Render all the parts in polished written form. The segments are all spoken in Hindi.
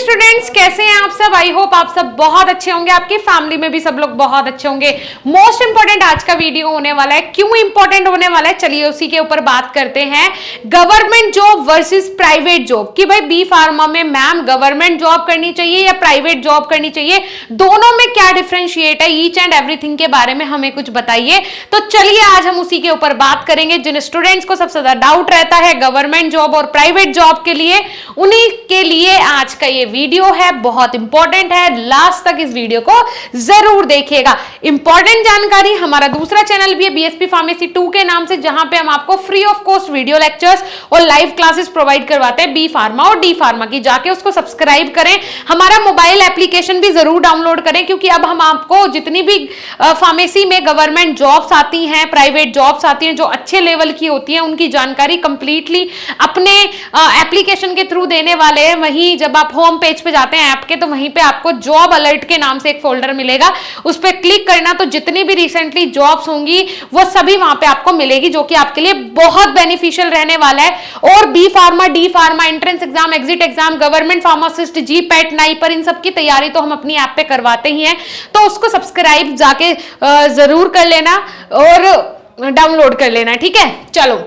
स्टूडेंट्स, कैसे हैं आप सब? आई होप आप सब बहुत अच्छे होंगे, आपकी फैमिली में भी सब लोग बहुत अच्छे होंगे। मोस्ट इंपॉर्टेंट आज का वीडियो होने वाला है। क्यों इंपॉर्टेंट होने वाला है, चलिए उसी के ऊपर बात करते हैं। Government job versus private job कि भाई बी फार्मा में मैम गवर्नमेंट जॉब करनी चाहिए या प्राइवेट जॉब करनी चाहिए, दोनों में क्या डिफरेंशिएट है, ईच एंड एवरीथिंग के बारे में हमें कुछ बताइए। तो चलिए आज हम उसी के ऊपर बात करेंगे। जिन स्टूडेंट्स को सबसे ज्यादा डाउट रहता है गवर्नमेंट जॉब और प्राइवेट जॉब के लिए, उन्हीं के लिए आज का ये वीडियो है, बहुत इंपॉर्टेंट है। लास्ट तक इस वीडियो को जरूर देखिएगा। इंपॉर्टेंट जानकारी, हमारा दूसरा चैनल भी है बीएसपी फार्मेसी 2 के नाम से, जहां पे हम आपको free of cost video lectures और लाइव क्लासेस प्रोवाइड करवाते हैं बी फार्मा और डी फार्मा की। जाके उसको सब्सक्राइब करें, हमारा मोबाइल एप्लीकेशन भी जरूर डाउनलोड करें, क्योंकि अब हम आपको जितनी भी फार्मेसी में गवर्नमेंट जॉब्स आती हैं, प्राइवेट जॉब्स आती हैं जो अच्छे लेवल की होती हैं, उनकी जानकारी कंप्लीटली अपने एप्लीकेशन के थ्रू देने वाले हैं। वहीं जब आप होम पेज पे जाते हैं ऐप के, तो वहीं पे आपको जॉब अलर्ट के नाम से एक फोल्डर मिलेगा, उस पर क्लिक करना, तो जितनी भी रिसेंटली जॉब्स होंगी वो सभी वहां पे आपको मिलेगी, जो कि आपके लिए बहुत बेनिफिशियल रहने वाला है। और B pharma, D pharma, entrance exam, exit exam, government pharmacist, GPAT, NIPER, इन सब की तैयारी तो हम अपनी ऐप पे करवाते ही हैं। तो उसको सब्सक्राइब जाके जरूर कर लेना और डाउनलोड कर लेना, ठीक है। चलो,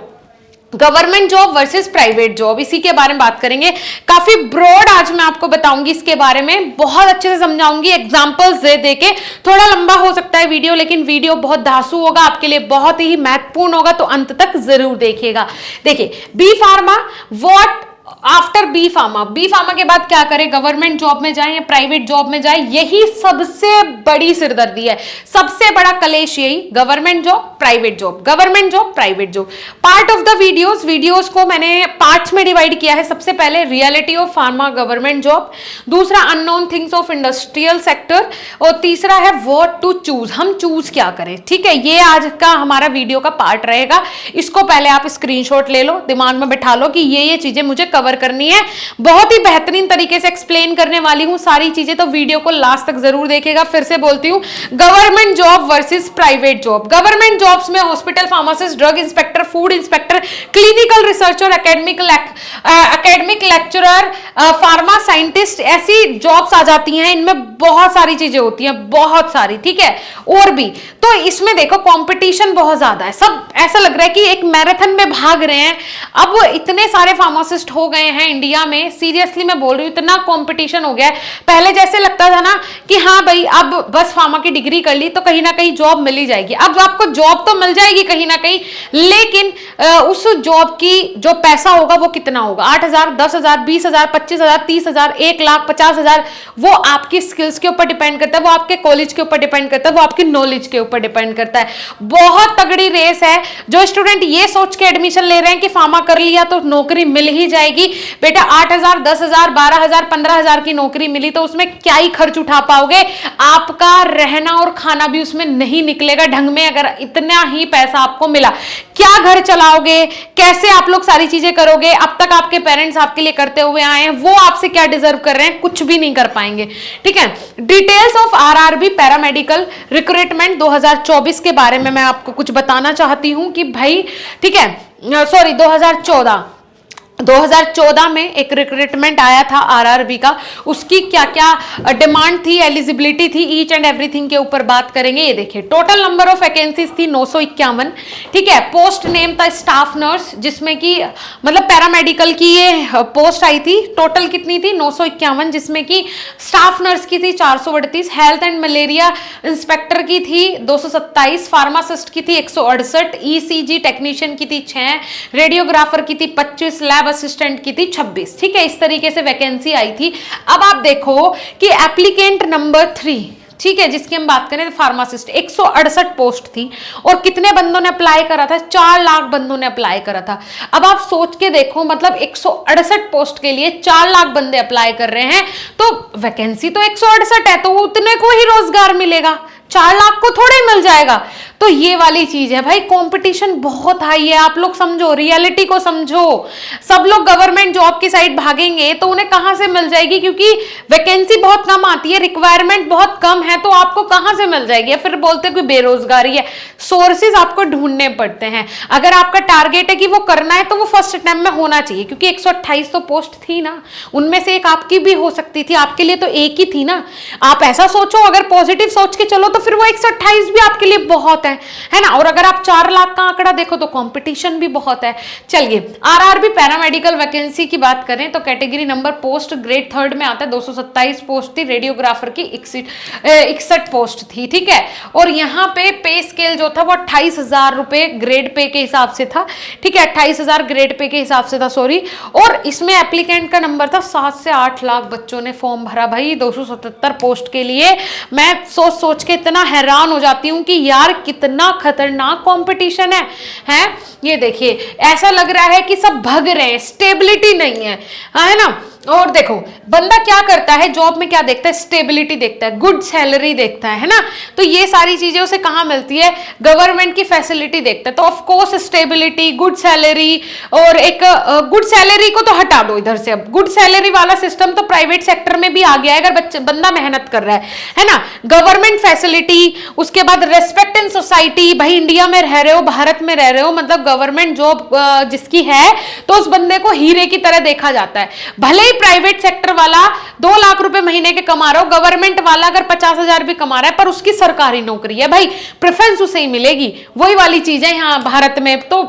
government job versus private job, इसी के बारे में बात करेंगे। काफी ब्रॉड आज मैं आपको बताऊंगी इसके बारे में, बहुत अच्छे से समझाऊंगी एग्जांपल्स दे देके। थोड़ा लंबा हो सकता है वीडियो, लेकिन वीडियो बहुत धांसू होगा, आपके लिए बहुत ही महत्वपूर्ण होगा, तो अंत तक जरूर देखिएगा। देखिए, B pharma, what after B pharma, B pharma के बाद क्या करें, गवर्नमेंट जॉब में जाएं या प्राइवेट जॉब में जाएं, यही सबसे बड़ी सिरदर्दी है, सबसे बड़ा कलेश यही, government job, private job, government job, private job. Part of the videos को मैंने पार्ट्स में डिवाइड किया है। सबसे पहले reality of pharma government job, दूसरा unknown things of industrial sector, और तीसरा है व्हाट टू चूज, हम चूज क्या करें, ठीक है। ये आज का हमारा वीडियो का पार्ट रहेगा। इसको पहले आप स्क्रीनशॉट ले लो, दिमाग में बैठा लो कि ये चीजें मुझे कवर करनी है। बहुत ही बेहतरीन तरीके से एक्सप्लेन करने वाली हूं सारी चीजें, तो वीडियो को लास्ट तक जरूर देखिएगा। फिर से बोलती हूं, government job versus private job. Government jobs में hospital pharmacist, drug inspector, food inspector, clinical researcher, academic lecturer, pharma scientist, ऐसी जॉब्स आ जाती हैं। इनमें बहुत सारी चीजें होती हैं, बहुत सारी, ठीक है। और भी तो इसमें देखो कंपटीशन बहुत ज्यादा है, सब ऐसा लग रहा है कि एक मैराथन में भाग रहे हैं। अब इतने सारे फार्मासिस्ट हो गए हैं इंडिया में, सीरियसली मैं बोल रही हूँ, इतना कंपटीशन हो गया है। पहले जैसे लगता था ना कि हाँ भाई अब बस फार्मा की डिग्री कर ली तो कहीं ना कहीं जॉब मिल ही जाएगी। अब आपको जॉब तो मिल जाएगी कहीं ना कहीं, लेकिन उस जॉब की जो पैसा होगा वो कितना होगा, 8,000, 10,000, 20,000, 25,000, 30,000, 1,50,000, वो आपकी स्किल्स के ऊपर डिपेंड करता है, वो आपके कॉलेज के ऊपर डिपेंड करता है, वो आपकी नॉलेज के ऊपर डिपेंड करता है। बहुत तगड़ी रेस है। जो स्टूडेंट ये सोच के एडमिशन ले रहे हैं कि फार्मा कर लिया तो नौकरी मिल ही जाएगी, बेटा 8,000, 10,000, 12,000, 15,000 की नौकरी मिली तो उसमें क्या ही खर्च उठा पाओगे, आपका रहना और खाना भी उसमें नहीं निकलेगा ढंग में। अगर इतना ही पैसा आपको मिला, क्या घर चलाओगे, कैसे आप लोग सारी चीजें करोगे? अब तक आपके पेरेंट्स आपके लिए करते हुए आए हैं, वो आपसे क्या डिजर्व कर रहे हैं? कुछ भी नहीं कर पाएंगे, ठीक है। Details of RRB paramedical recruitment 2024 के बारे में मैं आपको कुछ बताना चाहती हूं कि भाई, ठीक है, सॉरी 2014 में एक रिक्रूटमेंट आया था आरआरबी का, उसकी क्या क्या डिमांड थी, एलिजिबिलिटी थी, ईच एंड एवरीथिंग के ऊपर बात करेंगे। ये देखिए, टोटल नंबर ऑफ वैकेंसीज थी 951, ठीक है। पोस्ट नेम था स्टाफ नर्स, जिसमें कि मतलब पैरामेडिकल की ये पोस्ट आई थी। टोटल कितनी थी? 951, जिसमें कि स्टाफ नर्स की थी 438, हेल्थ एंड मलेरिया इंस्पेक्टर की थी 227, फार्मासिस्ट की थी 168, ईसीजी टेक्नीशियन की थी 6, रेडियोग्राफर की थी 25, लैब असिस्टेंट की थी 26, ठीक है। इस तरीके से वैकेंसी आई थी। अब आप देखो कि एप्लीकेंट नंबर 3, ठीक है, जिसकी हम बात करें फार्मासिस्ट, 168 पोस्ट थी और कितने बंदों ने अप्लाई करा था? 4 लाख बंदों ने अप्लाई करा था। अब आप सोच के देखो, मतलब 168 पोस्ट के लिए 4 लाख बंदे अप्लाई कर रहे हैं, तो वैकेंसी तो 168 है, तो उतने को ही रोजगार मिलेगा, 4 लाख को थोड़े मिल जाएगा। तो ये वाली चीज है भाई, कंपटीशन बहुत हाई है, आप लोग समझो, रियलिटी को समझो। सब लोग गवर्नमेंट जॉब की साइड भागेंगे तो उन्हें कहां से मिल जाएगी, क्योंकि वैकेंसी बहुत कम आती है, रिक्वायरमेंट बहुत कम है, तो आपको कहां से मिल जाएगी। फिर बोलते हैं कि बेरोजगारी है, सोर्सेज आपको ढूंढने पड़ते हैं। अगर आपका टारगेट है कि वो करना है तो वो फर्स्ट अटेम्प्ट में होना चाहिए, क्योंकि 128 तो पोस्ट थी ना, उनमें से एक आपकी भी हो सकती थी, आपके लिए तो एक ही थी ना। आप ऐसा सोचो, अगर पॉजिटिव सोच के चलो तो फिर वो 128 भी आपके लिए बहुत है ना। और अगर आप 4 लाख का आंकड़ा देखो तो कंपटीशन भी बहुत है। चलिए आरआरबी पैरामेडिकल वैकेंसी की बात करें तो कैटेगरी नंबर पोस्ट ग्रेड 3 में आता है, 227 पोस्ट थी, रेडियोग्राफर की 61 पोस्ट थी, ठीक है। और यहाँ पे स्केल जो था वो 28,000 रुपए ग्रेड पे के हिसाब से था, ठीक है, 28,000 ग्रेड पे के हिसाब से था, सॉरी। और इसमें एप्लीकेंट का नंबर था 7 से 8 लाख बच्चों ने फॉर्म भरा भाई 277 पोस्ट के लिए। मैं सोच के इतना हैरान हो जाती हूँ कि यार कितना खतरनाक कंपटीशन है। ये देखिए ऐसा लग रहा है कि सब भग रहे हैं, स्टेबिलिटी नहीं है ना। और देखो बंदा क्या करता है जॉब में, क्या देखता है, स्टेबिलिटी देखता है, गुड सैलरी देखता है ना। तो ये सारी चीजें उसे कहाँ मिलती है, गवर्नमेंट की फैसिलिटी देखता है। तो of course stability, good salary, और एक गुड सैलरी को तो हटा दो इधर से, अब गुड सैलरी वाला सिस्टम तो प्राइवेट सेक्टर में भी आ गया है अगर बंदा मेहनत कर रहा है ना। गवर्नमेंट फैसिलिटी, उसके बाद रेस्पेक्ट इन सोसाइटी, भाई इंडिया में रह रहे हो, भारत में रह रहे हो, मतलब गवर्नमेंट जॉब जिसकी है तो उस बंदे को हीरे की तरह देखा जाता है। भले प्राइवेट सेक्टर वाला 2 लाख रुपए महीने के कमा रहा हो, गवर्नमेंट वाला अगर 50,000 भी कमा रहा है पर उसकी सरकारी नौकरी है, भाई प्रेफरेंस उसे ही मिलेगी। वही वाली चीज है यहाँ भारत में, तो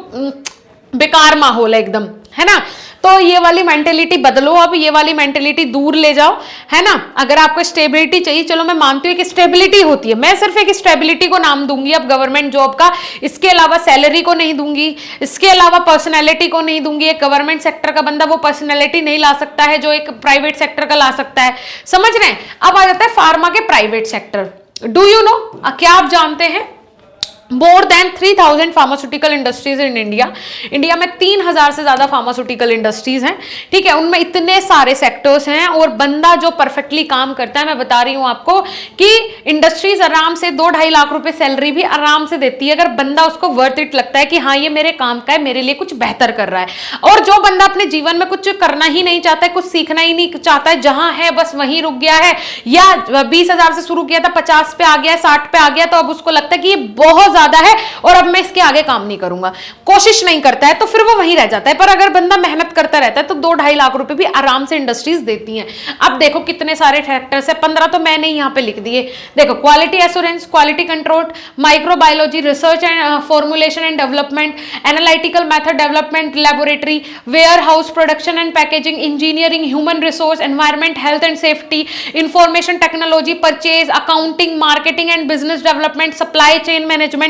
बेकार माहौल है एकदम, है ना। तो ये वाली मेंटेलिटी बदलो, अब ये वाली मेंटेलिटी दूर ले जाओ, है ना। अगर आपको स्टेबिलिटी चाहिए, चलो मैं मानती हूँ कि स्टेबिलिटी होती है, मैं सिर्फ एक स्टेबिलिटी को नाम दूंगी अब गवर्नमेंट जॉब का, इसके अलावा सैलरी को नहीं दूंगी, इसके अलावा पर्सनैलिटी को नहीं दूंगी। एक गवर्नमेंट सेक्टर का बंदा वो पर्सनैलिटी नहीं ला सकता है जो एक प्राइवेट सेक्टर का ला सकता है, समझ रहे हैं। अब आ जाता है फार्मा के private sector. Do you know, क्या आप जानते हैं, more than 3000 pharmaceutical industries in India. India में 3000 से ज्यादा फार्मास्यूटिकल इंडस्ट्रीज हैं, ठीक है। उनमें इतने सारे सेक्टर्स हैं और बंदा जो परफेक्टली काम करता है, मैं बता रही हूं आपको कि इंडस्ट्रीज आराम से 2-2.5 लाख रुपए सैलरी भी आराम से देती है, अगर बंदा उसको वर्थ इट लगता है कि हाँ ये मेरे काम का है, मेरे लिए कुछ बेहतर कर रहा है। और जो बंदा अपने जीवन में कुछ करना ही नहीं चाहता है, कुछ सीखना ही नहीं चाहता है, जहां है बस वहीं रुक गया है, या 20,000 से शुरू किया था 50 पे आ गया, 60 पे आ गया, तो अब उसको लगता है कि ये बहुत ज्यादा है और अब मैं इसके आगे काम नहीं करूंगा, कोशिश नहीं करता है, तो फिर वो वहीं रह जाता है। पर अगर बंदा मेहनत करता रहता है तो 2-2.5 लाख रुपए भी आराम से इंडस्ट्रीज देती हैं। अब देखो कितने सारे फैक्टर्स है, 15 तो मैंने यहाँ पे लिख दिए। देखो quality assurance, quality control, microbiology, research and formulation and development, analytical method development laboratory, warehouse production and packaging, engineering, human resource, environment, health and safety, information technology, purchase, accounting, marketing and business development, supply chain management.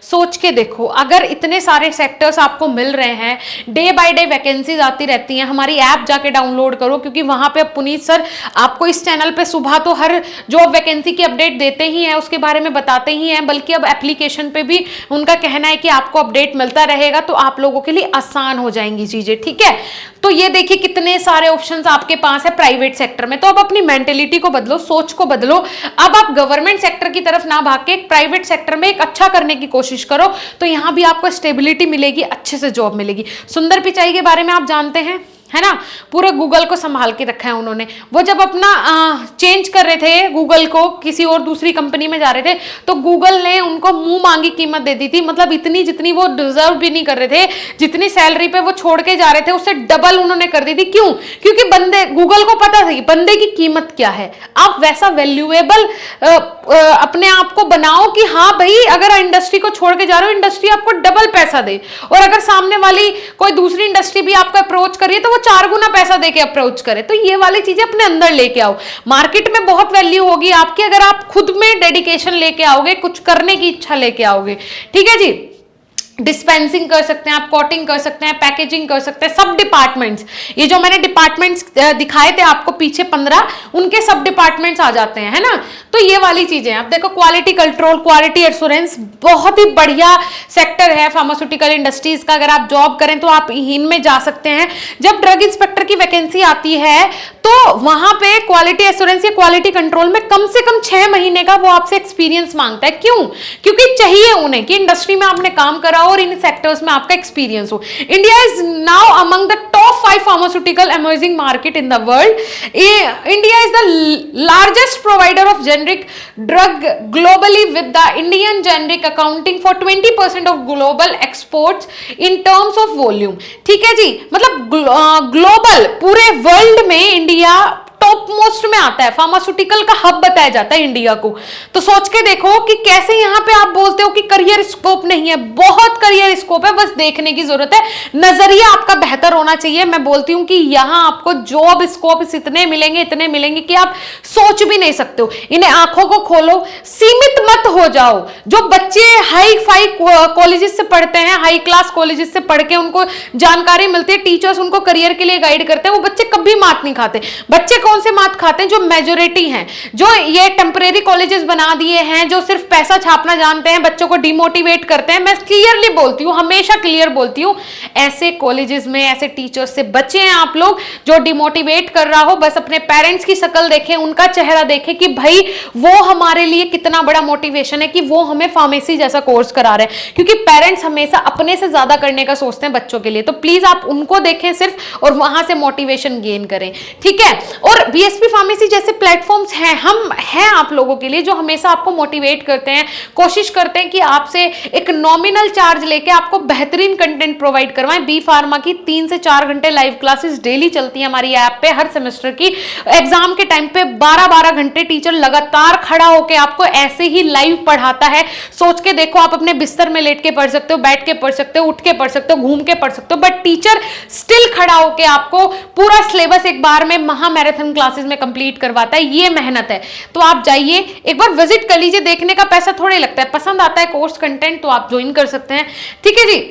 सोच के देखो, अगर इतने सारे सेक्टर्स आपको मिल रहे हैं, डे बाय डे वैकेंसीज आती रहती हैं, हमारी ऐप जाके डाउनलोड करो, क्योंकि वहां पे अब पुनीत सर आपको इस चैनल पे सुबह तो हर जॉब वैकेंसी की अपडेट देते ही हैं, उसके बारे में बताते ही हैं, बल्कि अब एप्लीकेशन पे भी उनका कहना है कि आपको अपडेट मिलता रहेगा, तो आप लोगों के लिए आसान हो जाएंगी चीजें, ठीक है। तो ये देखिए कितने सारे ऑप्शंस आपके पास है प्राइवेट सेक्टर में। तो अब अपनी मेंटेलिटी को बदलो, सोच को बदलो। अब आप गवर्नमेंट सेक्टर की तरफ ना भाग के प्राइवेट सेक्टर में एक अच्छा करने की कोशिश करो, तो यहां भी आपको स्टेबिलिटी मिलेगी, अच्छे से जॉब मिलेगी। सुंदर पिचाई के बारे में आप जानते हैं, है ना, पूरे गूगल को संभाल के रखा है उन्होंने। वो जब अपना चेंज कर रहे थे गूगल को, किसी और दूसरी कंपनी में जा रहे थे, तो गूगल ने उनको मुंह मांगी कीमत दे दी थी, मतलब इतनी जितनी वो डिजर्व भी नहीं कर रहे थे, जितनी सैलरी पे वो छोड़ के जा रहे थे उससे डबल उन्होंने कर दी थी। क्यों? क्योंकि बंदे, गूगल को पता था कि बंदे की कीमत क्या है। आप वैसा वैल्यूएबल अपने आप को बनाओ कि हाँ भाई अगर इंडस्ट्री को छोड़ के जा रहे हो, इंडस्ट्री आपको डबल पैसा दे, और अगर सामने वाली कोई दूसरी इंडस्ट्री भी आपको अप्रोच करिए तो वो 4 गुना पैसा देके अप्रोच करे। तो ये वाली चीजें अपने अंदर लेके आओ, मार्केट में बहुत वैल्यू होगी आपकी अगर आप खुद में डेडिकेशन लेके आओगे, कुछ करने की इच्छा लेके आओगे, ठीक है जी। डिस्पेंसिंग कर सकते हैं आप, कोटिंग कर सकते हैं, पैकेजिंग कर सकते हैं, सब डिपार्टमेंट्स, ये जो मैंने डिपार्टमेंट्स दिखाए थे आपको पीछे 15, उनके सब डिपार्टमेंट्स आ जाते हैं, है ना। तो ये वाली चीजें आप देखो, क्वालिटी कंट्रोल, क्वालिटी एश्योरेंस, बहुत ही बढ़िया सेक्टर है फार्मास्यूटिकल इंडस्ट्रीज का। अगर आप जॉब करें तो आप इनमें जा सकते हैं। जब ड्रग इंस्पेक्टर की वैकेंसी आती है तो वहां पे क्वालिटी एश्योरेंस या क्वालिटी कंट्रोल में कम से कम 6 महीने का वो आपसे एक्सपीरियंस मांगता है। क्यों? क्योंकि चाहिए उन्हें कि इंडस्ट्री में आपने काम करा और इन सेक्टर्स में आपका एक्सपीरियंस हो। India is now among the top 5 pharmaceutical emerging market in the world. India is the largest provider of generic drug globally, with the Indian generic accounting for 20% of global exports in terms of volume. ठीक है जी, मतलब ग्लोबल पूरे वर्ल्ड में इंडिया टॉप मोस्ट में आता है, फार्मास्यूटिकल का हब बताया जाता है इंडिया को। तो सोच के देखो कि कैसे यहाँ पे आप बोलते हो कि करियर स्कोप नहीं है। बहुत करियर स्कोप है, बस देखने की जरूरत है, नजरिया आपका बेहतर होना चाहिए। मैं बोलती हूँ कि यहाँ आपको जॉब स्कोप इतने मिलेंगे कि आप सोच भी नहीं सकते हो। इन्हें आंखों को खोलो, सीमित मत हो जाओ। जो बच्चे हाई फाई कॉलेजेस से पढ़ते हैं, हाई क्लास कॉलेजेस से पढ़ के उनको जानकारी मिलती है, टीचर्स उनको करियर के लिए गाइड करते हैं, वो बच्चे कभी मात नहीं खाते। बच्चे कौन से मात खाते हैं? जो मेजोरिटी हैं, जो ये टेम्परेरी कॉलेजेस बना दिए हैं, जो सिर्फ पैसा छापना जानते हैं, बच्चों को डिमोटिवेट करते हैं। मैं क्लियरली बोलती हूँ, हमेशा क्लियर बोलती हूँ, ऐसे कॉलेजेस में ऐसे टीचर्स से बचे हैं आप लोग। जो डिमोटिवेट कर रहा हो, बस अपने पेरेंट्स की शक्ल देखें, उनका चेहरा देखें कि भाई वो हमारे लिए कितना बड़ा मोटिवेशन है कि वो हमें फार्मेसी जैसा कोर्स करा रहे हैं। क्योंकि पेरेंट्स हमेशा अपने से ज्यादा करने का सोचते हैं बच्चों के लिए। तो प्लीज आप उनको देखें सिर्फ, और वहां से मोटिवेशन गेन करें, ठीक है। और बीएसपी फार्मेसी जैसे प्लेटफॉर्म्स हैं, हम हैं आप लोगों के लिए, जो हमेशा आपको मोटिवेट करते हैं, कोशिश करते हैं कि आपसे एक नॉमिनल चार्ज लेके आपको बेहतरीन कंटेंट प्रोवाइड करवाएं। बी फार्मा की 3 से 4 घंटे लाइव क्लासेस डेली चलती हैं हमारी ऐप पे हर सेमेस्टर की। एग्जाम के टाइम पे 12-12 घंटे टीचर लगातार खड़ा होकर आपको ऐसे ही लाइव पढ़ाता है। सोच के देखो, आप अपने बिस्तर में लेट के पढ़ सकते हो, बैठ के पढ़ सकते हो, उठ के पढ़ सकते हो, घूम के पढ़ सकते हो, बट टीचर स्टिल खड़ा होकर आपको पूरा सिलेबस एक बार में महा मैराथन क्लासेस में कंप्लीट करवाता है। ये मेहनत है। तो आप जाइए, एक बार विजिट कर लीजिए, देखने का पैसा थोड़े लगता है, पसंद आता है कोर्स कंटेंट तो आप ज्वाइन कर सकते हैं, ठीक है जी।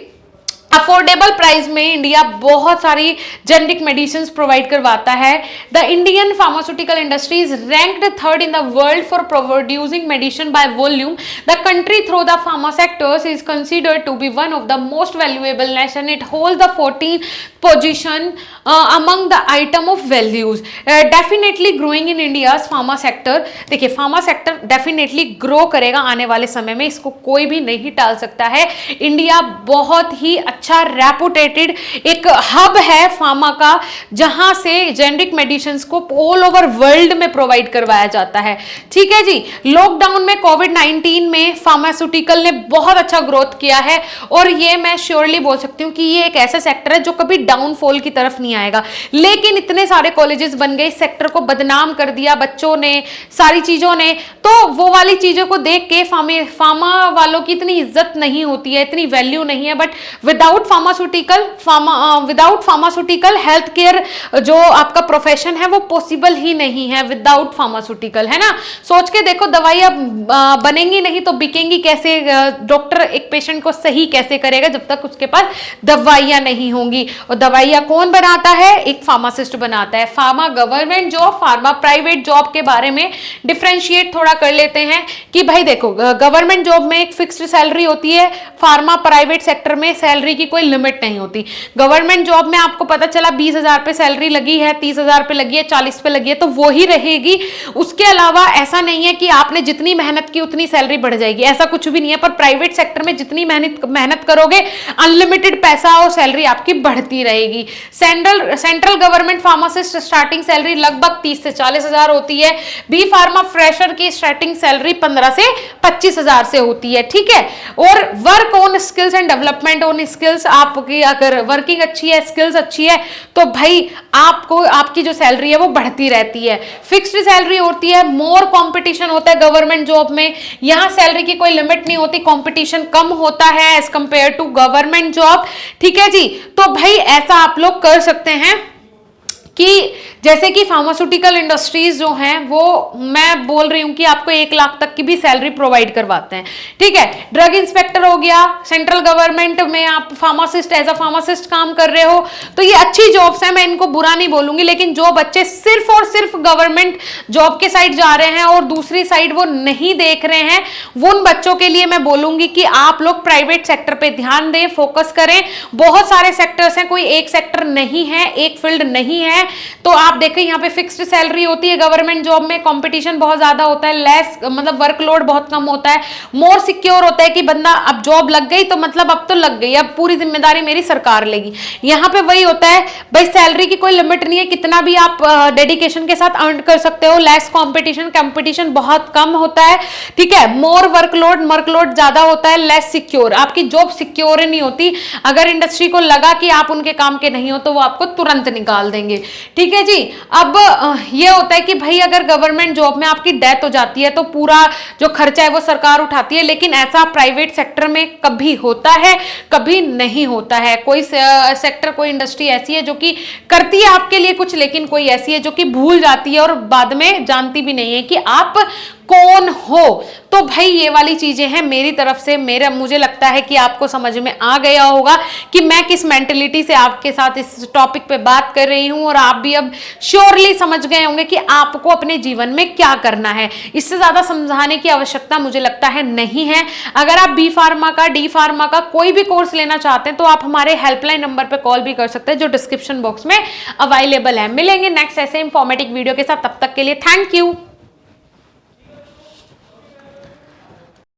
अफोर्डेबल प्राइस में इंडिया बहुत सारी जेनरिक मेडिसिन प्रोवाइड करवाता है। The Indian pharmaceutical industry is ranked 3rd in the world for producing medicine by volume. The country through the pharma sectors is considered to be one of the most valuable nation. It hold the 14th position among the item of values. Definitely growing in India pharma sector. देखिए, फार्मा सेक्टर डेफिनेटली ग्रो करेगा आने वाले समय में, इसको कोई भी नहीं टाल सकता है। इंडिया बहुत ही अच्छा रेपुटेटेड एक हब है फार्मा का, जहां से जेनरिक मेडिसिन को ऑल ओवर वर्ल्ड में प्रोवाइड करवाया जाता है, ठीक है जी। लॉकडाउन में कोविड-19 में फार्मास्यूटिकल ने बहुत अच्छा ग्रोथ किया है, और ये मैं श्योरली बोल सकती हूँ कि ये एक ऐसा सेक्टर है जो कभी डाउनफॉल की तरफ नहीं आएगा। लेकिन इतने सारे कॉलेजेस बन गए, इस सेक्टर को बदनाम कर दिया बच्चों ने, सारी चीजों ने, तो वो वाली चीजों को देख के फार्मा वालों की इतनी इज्जत नहीं होती है, इतनी वैल्यू नहीं है। But without pharmaceutical health care जो आपका प्रोफेशन है वो पॉसिबल ही नहीं है विदाउट फार्मास्यूटिकल, है ना। सोच के देखो, दवाइयां बनेंगी नहीं तो बिकेंगी कैसे? डॉक्टर एक पेशेंट को सही कैसे करेगा जब तक उसके पास दवाइयां नहीं होंगी? और दवाइयां कौन बनाता है? एक फार्मासिस्ट बनाता है। Pharma government job, pharma private job के बारे में डिफरेंशिएट थोड़ा कर लेते हैं कि भाई देखो, गवर्नमेंट जॉब में एक फिक्स्ड सैलरी होती है, फार्मा प्राइवेट सेक्टर में सैलरी की कोई लिमिट नहीं होती। गवर्नमेंट जॉब में आपको पता चला 20,000 पे सैलरी लगी है, 30,000 पे लगी है, 40 पे लगी है, तो वो ही रहेगी। उसके अलावा ऐसा नहीं है कि आपने जितनी मेहनत की उतनी सैलरी बढ़ जाएगी, ऐसा कुछ भी नहीं है। पर प्राइवेट सेक्टर में जितनी मेहनत करोगे, अनलिमिटेड पैसा और सैलरी आपकी बढ़ती रहेगी। Central government pharmacist starting salary लगभग 30 से 40,000 होती है। बी फार्मा फ्रेशर की स्टार्टिंग सैलरी 15 से 25,000 से होती है, ठीक है। और work on skills and development on skills, आपकी अगर वर्किंग अच्छी है, स्किल्स अच्छी है, तो भाई आपको आपकी जो सैलरी है वो बढ़ती रहती है। फिक्स्ड सैलरी होती है, मोर कंपटीशन होता है गवर्नमेंट जॉब में। यहां सैलरी की कोई लिमिट नहीं होती, कंपटीशन कम होता है as compare to government job, ठीक है जी। तो भाई ऐसा आप लोग कर सकते हैं कि जैसे कि फार्मास्यूटिकल इंडस्ट्रीज जो हैं वो मैं बोल रही हूं कि आपको 1 लाख तक की भी सैलरी प्रोवाइड करवाते हैं, ठीक है। ड्रग इंस्पेक्टर हो गया, सेंट्रल गवर्नमेंट में आप फार्मासिस्ट एज अ फार्मासिस्ट काम कर रहे हो, तो ये अच्छी जॉब्स हैं, मैं इनको बुरा नहीं बोलूंगी। लेकिन जो बच्चे सिर्फ और सिर्फ गवर्नमेंट जॉब के साइड जा रहे हैं और दूसरी साइड वो नहीं देख रहे हैं, वो उन बच्चों के लिए मैं बोलूंगी कि आप लोग प्राइवेट सेक्टर पे ध्यान दें, फोकस करें। बहुत सारे सेक्टर्स हैं, कोई एक सेक्टर नहीं है, एक फील्ड नहीं है। तो आप देखें यहाँ पे फिक्स्ड सैलरी होती है गवर्नमेंट जॉब में, कंपटीशन बहुत ज्यादा होता है, लेस मतलब वर्कलोड बहुत कम होता है, मोर सिक्योर होता है कि बंदा अब जॉब लग गई तो मतलब अब तो लग गई, अब पूरी जिम्मेदारी मेरी सरकार लेगी। यहाँ पे वही होता है भाई, सैलरी की कोई लिमिट नहीं है, कितना भी आप डेडिकेशन के साथ अर्न कर सकते हो, लेस कंपटीशन बहुत कम होता है, ठीक है। मोर वर्कलोड ज्यादा होता है, लेस सिक्योर, आपकी जॉब सिक्योर नहीं होती। अगर इंडस्ट्री को लगा कि आप उनके काम के नहीं हो तो वो आपको तुरंत निकाल देंगे, ठीक है जी। अब ये होता है कि भाई अगर गवर्नमेंट जॉब में आपकी डेथ हो जाती है तो पूरा जो खर्चा है वो सरकार उठाती है, लेकिन ऐसा प्राइवेट सेक्टर में कभी होता है, कभी नहीं होता है। कोई सेक्टर, कोई इंडस्ट्री ऐसी है जो कि करती है आपके लिए कुछ, लेकिन कोई ऐसी है जो कि भूल जाती है और बाद में जानती भी नहीं है कि आप कौन हो। तो भाई ये वाली चीजें हैं मेरी तरफ से, मुझे लगता है कि आपको समझ में आ गया होगा कि मैं किस मेंटलिटी से आपके साथ इस टॉपिक पे बात कर रही हूं, और आप भी अब श्योरली समझ गए होंगे कि आपको अपने जीवन में क्या करना है। इससे ज्यादा समझाने की आवश्यकता मुझे लगता है नहीं है। अगर आप बी फार्मा का, डी फार्मा का कोई भी कोर्स लेना चाहते हैं तो आप हमारे हेल्पलाइन नंबर पर कॉल भी कर सकते हैं जो डिस्क्रिप्शन बॉक्स में अवेलेबल है। मिलेंगे नेक्स्ट ऐसे इंफॉर्मेटिव वीडियो के साथ, तब तक के लिए थैंक यू।